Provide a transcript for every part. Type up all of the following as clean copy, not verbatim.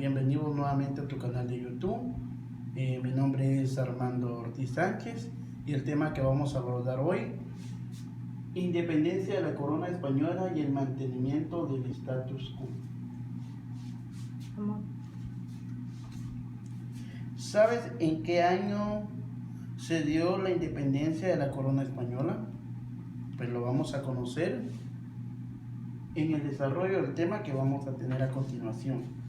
Bienvenidos nuevamente a tu canal de YouTube. Mi nombre es Armando Ortiz Sánchez y el tema que vamos a abordar hoy: independencia de la corona española y el mantenimiento del status quo. ¿Sabes en qué año se dio la independencia de la corona española? Pues lo vamos a conocer en el desarrollo del tema que vamos a tener a continuación.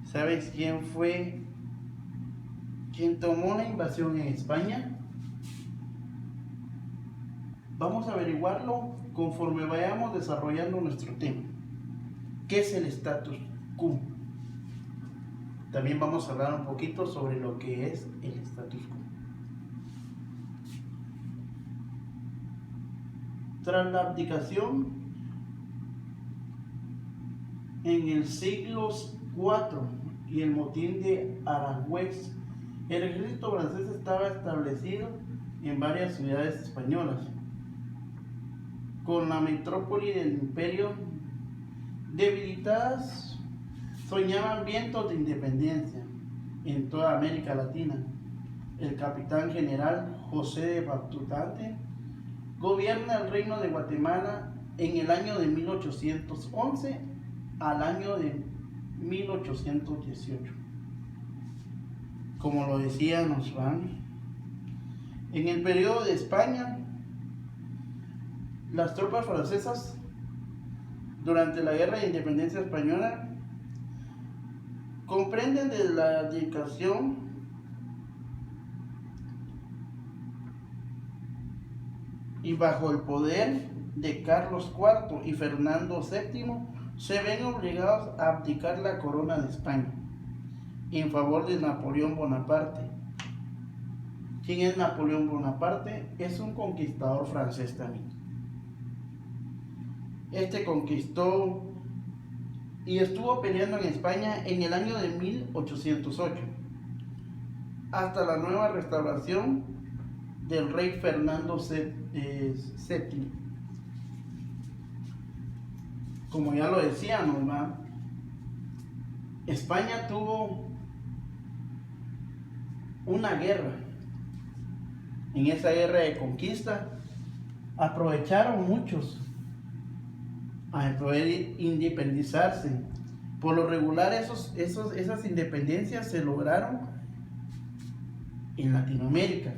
¿Sabes quién fue quien tomó la invasión en España? Vamos a averiguarlo conforme vayamos desarrollando nuestro tema. ¿Qué es el status quo? También vamos a hablar un poquito sobre lo que es el status quo. Tras la abdicación en el siglo IV y el motín de Aranjuez, el ejército francés estaba establecido en varias ciudades españolas. Con la metrópoli del imperio debilitadas, soñaban vientos de independencia en toda América Latina. El capitán general José de Batutate gobierna el reino de Guatemala en el año de 1811 al año de 1818. Como lo decía Nosran, en el periodo de España, las tropas francesas durante la Guerra de Independencia Española comprenden desde la abdicación y bajo el poder de Carlos IV y Fernando VII, se ven obligados a abdicar la corona de España en favor de Napoleón Bonaparte. ¿Quién es Napoleón Bonaparte? Es un conquistador francés también. Este conquistó y estuvo peleando en España en el año de 1808 hasta la nueva restauración del rey Fernando VII. Como ya lo decíamos, España tuvo una guerra. En esa guerra de conquista aprovecharon muchos a poder independizarse. Por lo regular esas independencias se lograron en Latinoamérica.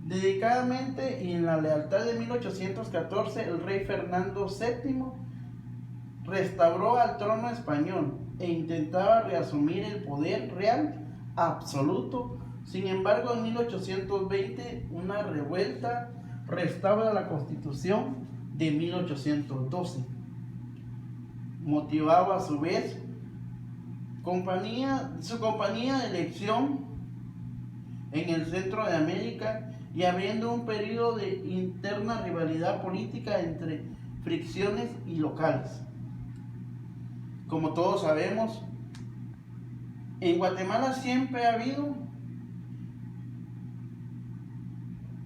Dedicadamente y en la lealtad de 1814, el rey Fernando VII restauró al trono español e intentaba reasumir el poder real absoluto. Sin embargo, en 1820, una revuelta restaura la Constitución de 1812, motivado a su vez su compañía de elección en el centro de América, y abriendo un periodo de interna rivalidad política entre fricciones y locales. Como todos sabemos, en Guatemala siempre ha habido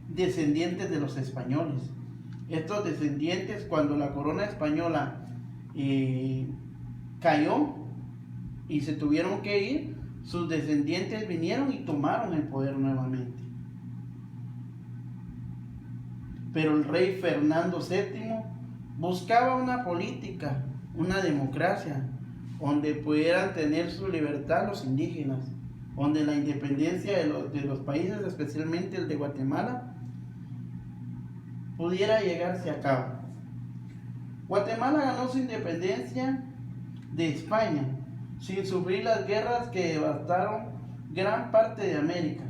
descendientes de los españoles. Estos descendientes, cuando la corona española cayó y se tuvieron que ir, sus descendientes vinieron y tomaron el poder nuevamente. Pero el rey Fernando VII buscaba una política, una democracia, donde pudieran tener su libertad los indígenas, donde la independencia de los países, especialmente el de Guatemala, pudiera llegarse a cabo. Guatemala ganó su independencia de España sin sufrir las guerras que devastaron gran parte de América.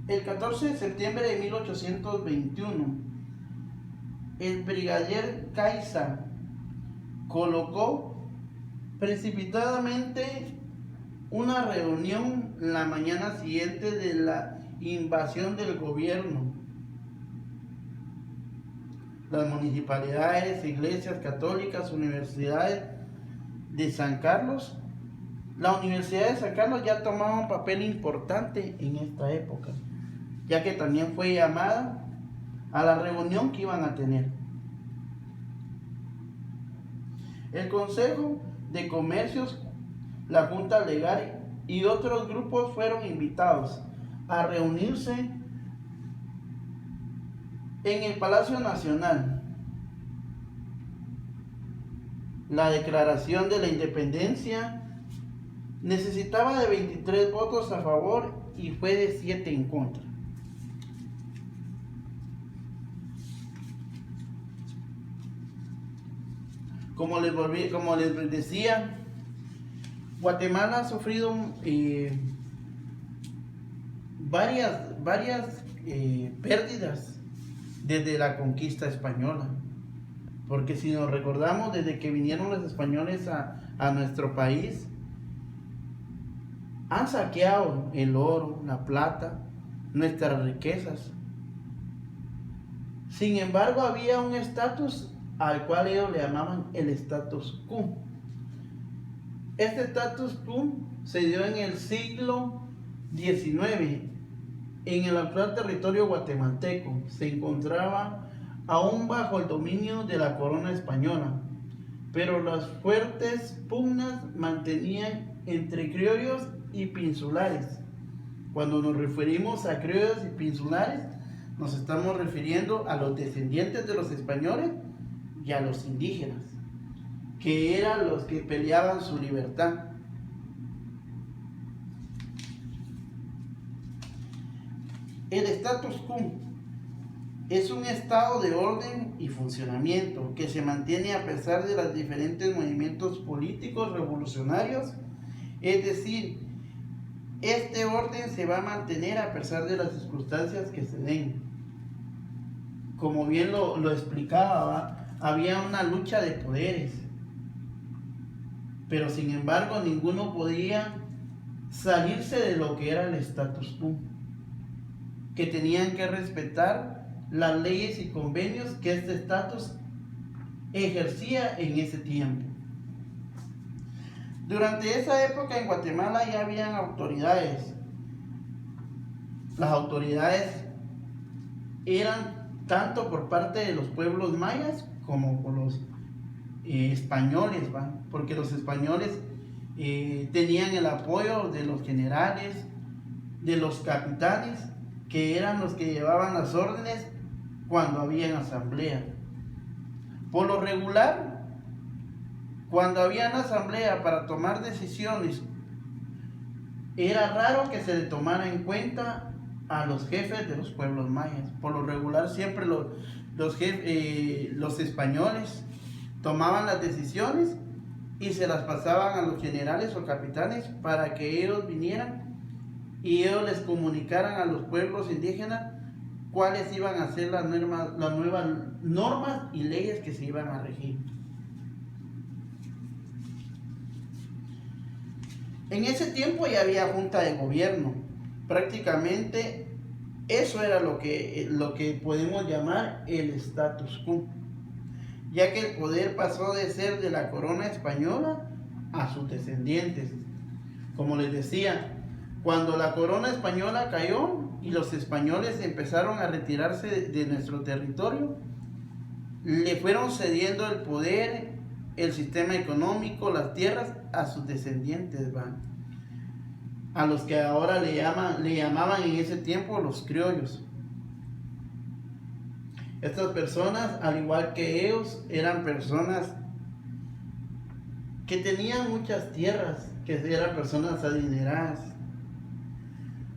El 14 de septiembre de 1821, el brigadier Caiza colocó precipitadamente una reunión la mañana siguiente de la invasión del gobierno. Las municipalidades, iglesias católicas, universidades de San Carlos. La Universidad de San Carlos ya tomaba un papel importante en esta época, ya que también fue llamada a la reunión que iban a tener. El Consejo de Comercios, la Junta Legal y otros grupos fueron invitados a reunirse en el Palacio Nacional. La Declaración de la Independencia necesitaba de 23 votos a favor y fue de 7 en contra. Como les decía, Guatemala ha sufrido varias pérdidas desde la conquista española. Porque si nos recordamos, desde que vinieron los españoles a nuestro país, han saqueado el oro, la plata, nuestras riquezas. Sin embargo, había un estatus al cual ellos le llamaban el status quo. Este status quo se dio en el siglo XIX. En el actual territorio guatemalteco se encontraba aún bajo el dominio de la corona española, pero las fuertes pugnas mantenían entre criollos y peninsulares. Cuando nos referimos a criollos y peninsulares, nos estamos refiriendo a los descendientes de los españoles y a los indígenas, que eran los que peleaban su libertad. El status quo es un estado de orden y funcionamiento que se mantiene a pesar de los diferentes movimientos políticos revolucionarios. Es decir, este orden se va a mantener a pesar de las circunstancias que se den. Como bien lo explicaba, había una lucha de poderes, pero sin embargo ninguno podía salirse de lo que era el status quo, que tenían que respetar las leyes y convenios que este estatus ejercía en ese tiempo. Durante esa época en Guatemala ya habían autoridades. Las autoridades eran tanto por parte de los pueblos mayas como por los españoles, porque los españoles tenían el apoyo de los generales, de los capitanes, que eran los que llevaban las órdenes cuando había asamblea. Por lo regular, cuando había una asamblea para tomar decisiones, era raro que se le tomara en cuenta a los jefes de los pueblos mayas. Por lo regular, siempre los españoles tomaban las decisiones y se las pasaban a los generales o capitanes para que ellos vinieran y ellos les comunicaran a los pueblos indígenas cuáles iban a ser las nuevas normas y leyes que se iban a regir. En ese tiempo ya había junta de gobierno. Prácticamente eso era lo que podemos llamar el status quo, ya que el poder pasó de ser de la corona española a sus descendientes. Como les decía, cuando la corona española cayó y los españoles empezaron a retirarse de nuestro territorio, le fueron cediendo el poder, el sistema económico, las tierras a sus descendientes, a los que ahora le llamaban en ese tiempo los criollos. Estas personas, al igual que ellos, eran personas que tenían muchas tierras, que eran personas adineradas.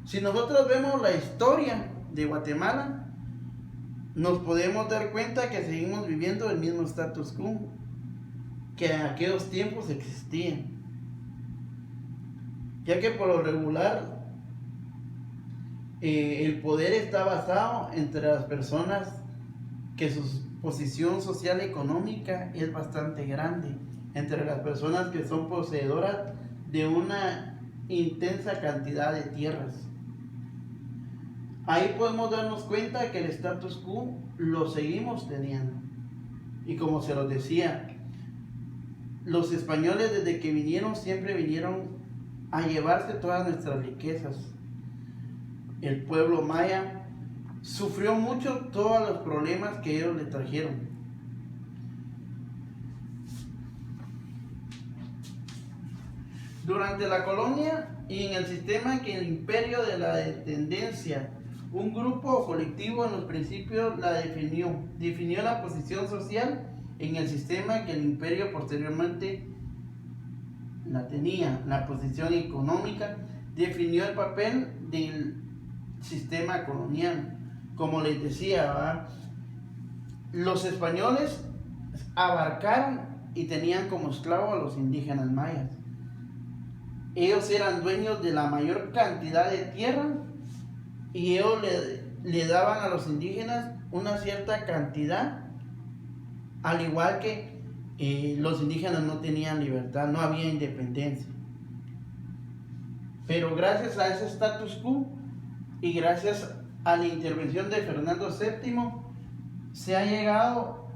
Si nosotros vemos la historia de Guatemala, nos podemos dar cuenta que seguimos viviendo el mismo status quo que en aquellos tiempos existía, ya que por lo regular el poder está basado entre las personas que su posición social y económica es bastante grande, entre las personas que son poseedoras de una intensa cantidad de tierras. Ahí podemos darnos cuenta que el status quo lo seguimos teniendo. Y como se los decía, los españoles desde que vinieron siempre vinieron a llevarse todas nuestras riquezas. El pueblo maya sufrió mucho todos los problemas que ellos le trajeron. Durante la colonia y en el sistema que el imperio de la dependencia, un grupo o colectivo en los principios la definió la posición social en el sistema que el imperio posteriormente la tenía. La posición económica definió el papel del sistema colonial. Como les decía, ¿verdad? Los españoles abarcaron y tenían como esclavos a los indígenas mayas. Ellos eran dueños de la mayor cantidad de tierra y ellos le daban a los indígenas una cierta cantidad, al igual que los indígenas no tenían libertad, no había independencia. Pero gracias a ese status quo y gracias a la intervención de Fernando VII se ha llegado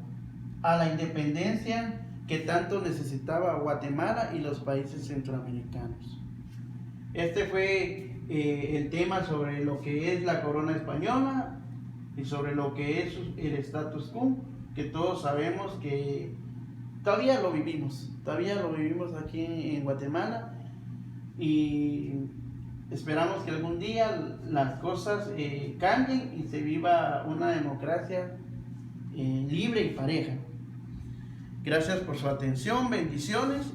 a la independencia que tanto necesitaba Guatemala y los países centroamericanos. Este fue el tema sobre lo que es la corona española y sobre lo que es el status quo, que todos sabemos que todavía lo vivimos aquí en Guatemala, y esperamos que algún día las cosas cambien y se viva una democracia libre y pareja. Gracias por su atención, bendiciones.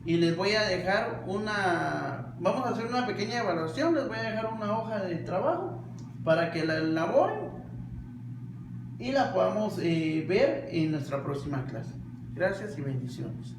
Y les voy a dejar vamos a hacer una pequeña evaluación, les voy a dejar una hoja de trabajo para que la elaboren y la podamos ver en nuestra próxima clase. Gracias y bendiciones.